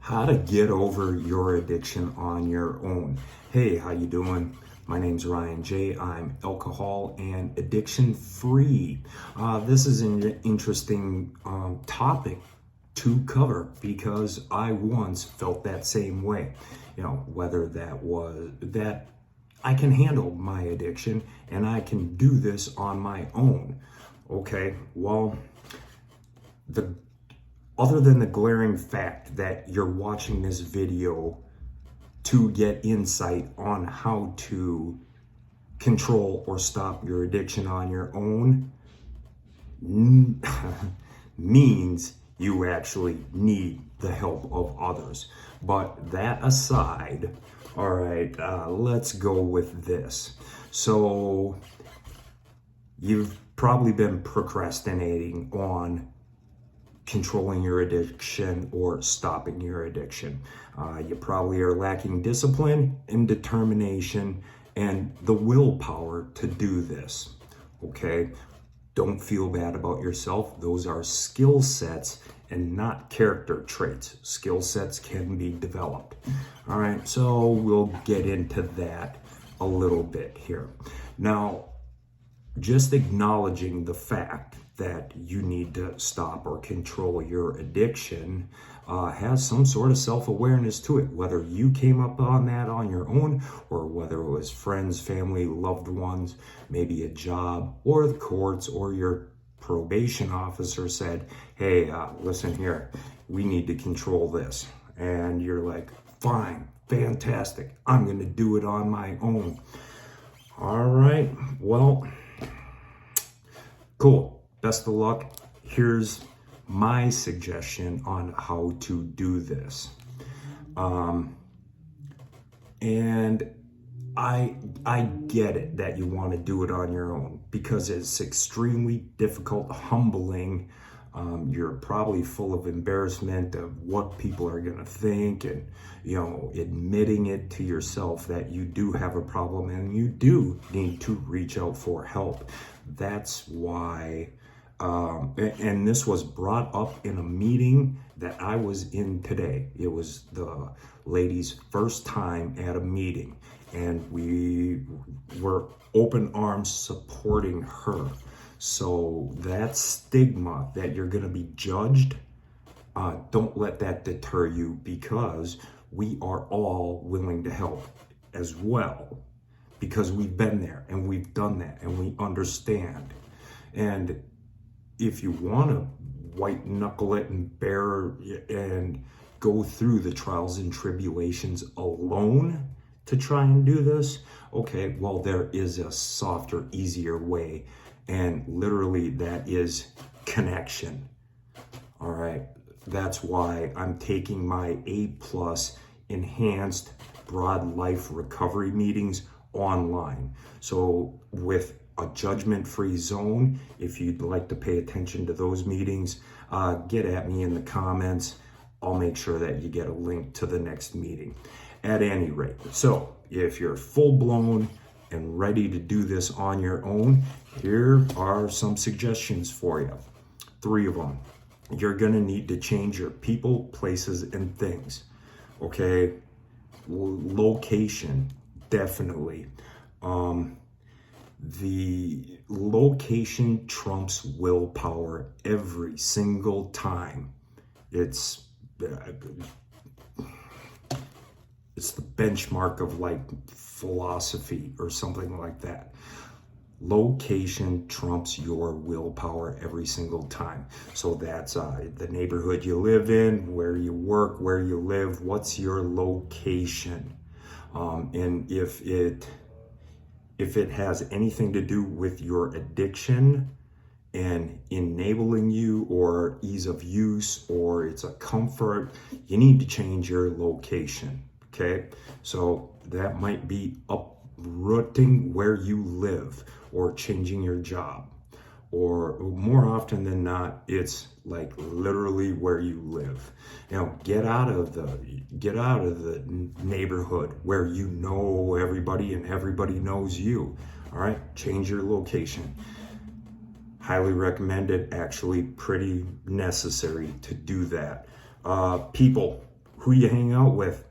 How to get over your addiction on your own. Hey, how you doing? My name's Ryan J. I'm alcohol and addiction free. This is an interesting topic to cover because I once felt that same way. You know, whether that was that I can handle my addiction and I can do this on my own. Okay, well, the other than the glaring fact that you're watching this video to get insight on how to control or stop your addiction on your own, means you actually need the help of others. But that aside, all right, let's go with this. So you've probably been procrastinating on controlling your addiction or stopping your addiction. You probably are lacking discipline and determination and the willpower to do this. Okay? Don't feel bad about yourself. Those are skill sets and not character traits. Skill sets can be developed. All right, so we'll get into that a little bit here. Now, just acknowledging the fact that you need to stop or control your addiction has some sort of self-awareness to it, whether you came up on that on your own or whether it was friends, family, loved ones, maybe a job or the courts or your probation officer said, hey, listen here, we need to control this. And you're like, fine, fantastic, I'm gonna do it on my own. All right, well, cool. Best of luck. Here's my suggestion on how to do this. And I get it that you want to do it on your own because it's extremely difficult, humbling. You're probably full of embarrassment of what people are going to think and, you know, admitting it to yourself that you do have a problem and you do need to reach out for help. That's why, and this was brought up in a meeting that I was in today. It was the lady's first time at a meeting and we were open arms supporting her. So that stigma that you're going to be judged, don't let that deter you because we are all willing to help as well because we've been there and we've done that and we understand. And if you want to white knuckle it and bear and go through the trials and tribulations alone to try and do this, okay, well, there is a softer, easier way. And literally that is connection. All right. That's why I'm taking my A+ enhanced broad life recovery meetings online. So with a judgment-free zone, if you'd like to pay attention to those meetings, get at me in the comments. I'll make sure that you get a link to the next meeting. At any rate, so if you're full-blown and ready to do this on your own, here are some suggestions for you. 3 of them. You're gonna need to change your people, places, and things. Okay, location, definitely. The location trumps willpower every single time. It's the benchmark of like philosophy or something like that. Location trumps your willpower every single time. So that's the neighborhood you live in, where you work, where you live, what's your location? And if it has anything to do with your addiction and enabling you or ease of use or it's a comfort, you need to change your location. Okay, so that might be uprooting where you live or changing your job, or more often than not, it's like literally where you live. You know, get out of the neighborhood where you know everybody and everybody knows you. All right, change your location. Highly recommended, actually pretty necessary to do that. People who you hang out with.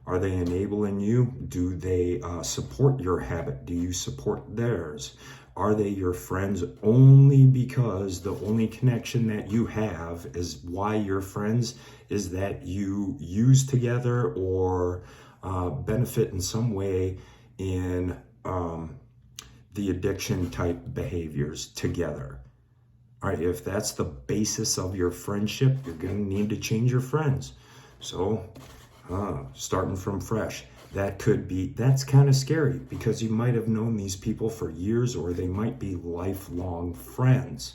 Are they enabling you? Do they support your habit? Do you support theirs? Are they your friends only because the only connection that you have is why you're friends is that you use together or benefit in some way in the addiction type behaviors together? All right, if that's the basis of your friendship, you're going to need to change your friends. So, starting from fresh, that's kind of scary because you might have known these people for years or they might be lifelong friends.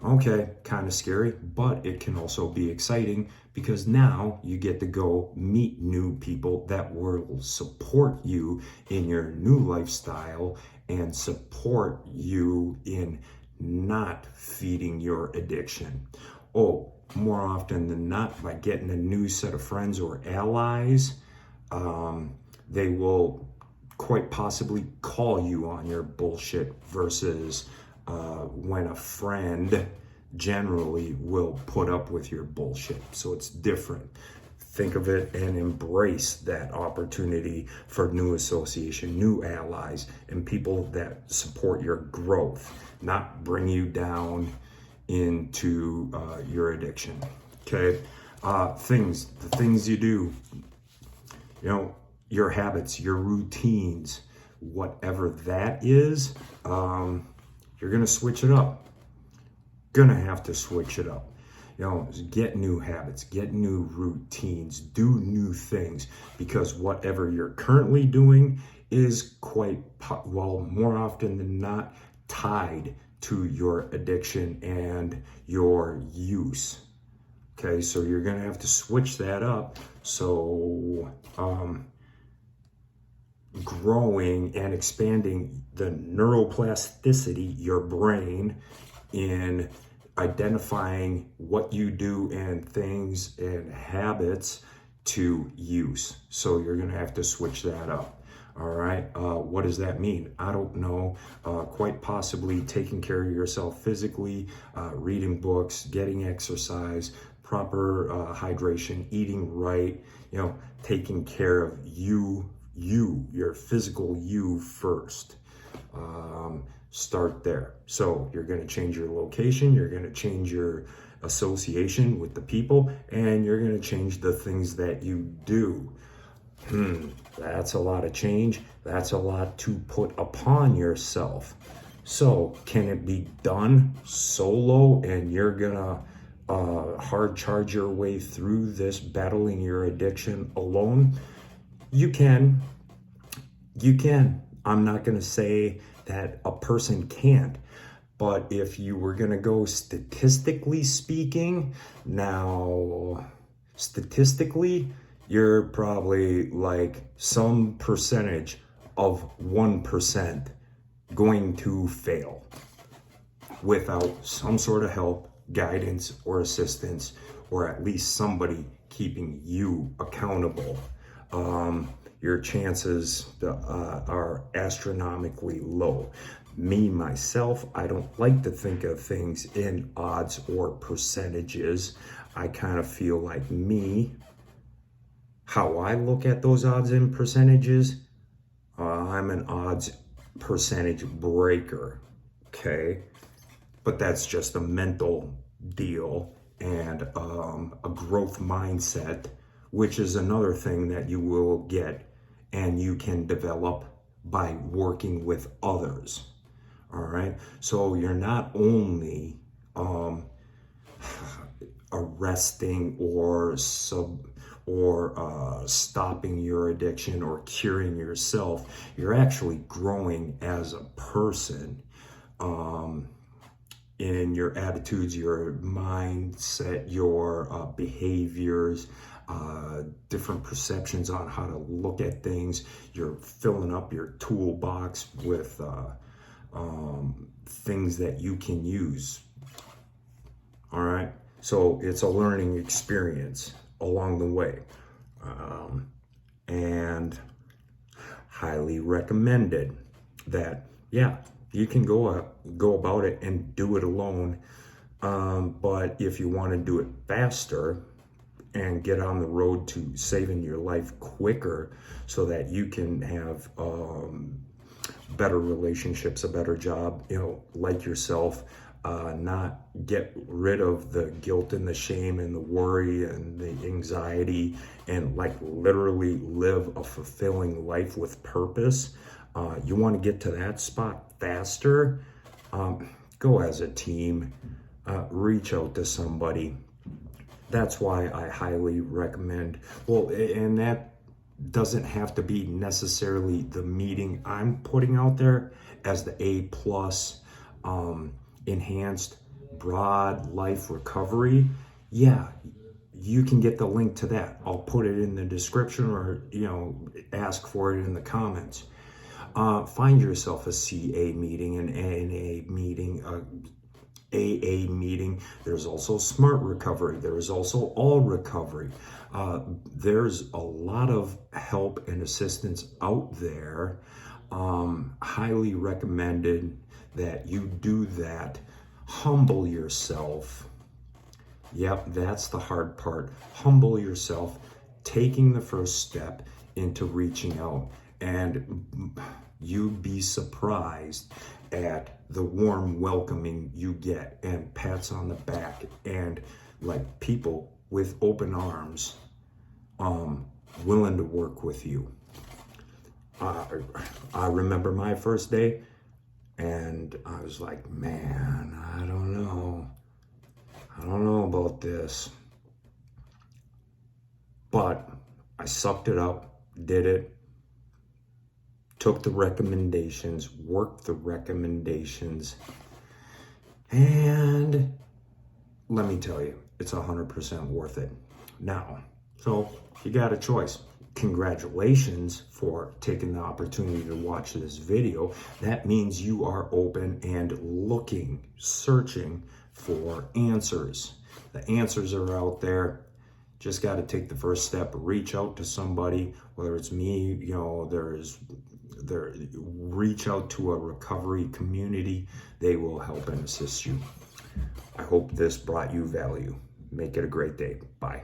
Okay, kind of scary, but it can also be exciting because now you get to go meet new people that will support you in your new lifestyle and support you in not feeding your addiction. Oh, more often than not, by getting a new set of friends or allies, they will quite possibly call you on your bullshit versus when a friend generally will put up with your bullshit. So it's different. Think of it and embrace that opportunity for new association, new allies, and people that support your growth, not bring you down into your addiction. Okay, the things you do, your habits, your routines, whatever that is, you're gonna switch it up. Gonna have to switch it up. Get new habits, get new routines, do new things, because whatever you're currently doing is more often than not tied to your addiction and your use. Okay, so you're gonna have to switch that up. So growing and expanding the neuroplasticity, your brain, in identifying what you do and things and habits to use. So you're gonna have to switch that up. All right, what does that mean? I don't know. Quite possibly taking care of yourself physically, reading books, getting exercise, proper hydration, eating right, taking care of your physical you first. Start there. So you're going to change your location, you're going to change your association with the people, and you're going to change the things that you do. That's a lot of change. That's a lot to put upon yourself. So can it be done solo and you're gonna hard charge your way through this battling your addiction alone? You can. I'm not gonna say that a person can't, but if you were gonna go statistically speaking, you're probably like some percentage of 1% going to fail without some sort of help, guidance, or assistance, or at least somebody keeping you accountable. Your chances are astronomically low. Me, myself, I don't like to think of things in odds or percentages. I kind of feel like how I look at those odds and percentages, I'm an odds percentage breaker, okay? But that's just a mental deal and a growth mindset, which is another thing that you will get and you can develop by working with others, all right? So you're not only arresting or stopping your addiction or curing yourself, you're actually growing as a person in your attitudes, your mindset, your behaviors, different perceptions on how to look at things. You're filling up your toolbox with things that you can use. All right, so it's a learning experience along the way, and highly recommended that, yeah, you can go about it and do it alone, but if you want to do it faster and get on the road to saving your life quicker so that you can have better relationships, a better job, like yourself, not get rid of the guilt and the shame and the worry and the anxiety, and like literally live a fulfilling life with purpose. You want to get to that spot faster, go as a team, reach out to somebody. That's why I highly recommend, well, and that doesn't have to be necessarily the meeting I'm putting out there as the A+, enhanced broad life recovery. Yeah, you can get the link to that. I'll put it in the description, or ask for it in the comments. Find yourself a CA meeting, an NA meeting, AA meeting. There's also Smart Recovery. There's also All Recovery. There's a lot of help and assistance out there. Highly recommended that you do that. Humble yourself. Yep, that's the hard part. Humble yourself, taking the first step into reaching out. And you'd be surprised at the warm welcoming you get, and pats on the back, and like people with open arms, willing to work with you. I remember my first day, and I was like, man, I don't know about this. But I sucked it up, did it, took the recommendations, worked the recommendations, and let me tell you, it's 100% worth it. Now, so you got a choice. Congratulations for taking the opportunity to watch this video. That means you are open and looking, searching for answers. The answers are out there. Just got to take the first step, reach out to somebody, whether it's me, reach out to a recovery community. They will help and assist you. I hope this brought you value. Make it a great day. Bye.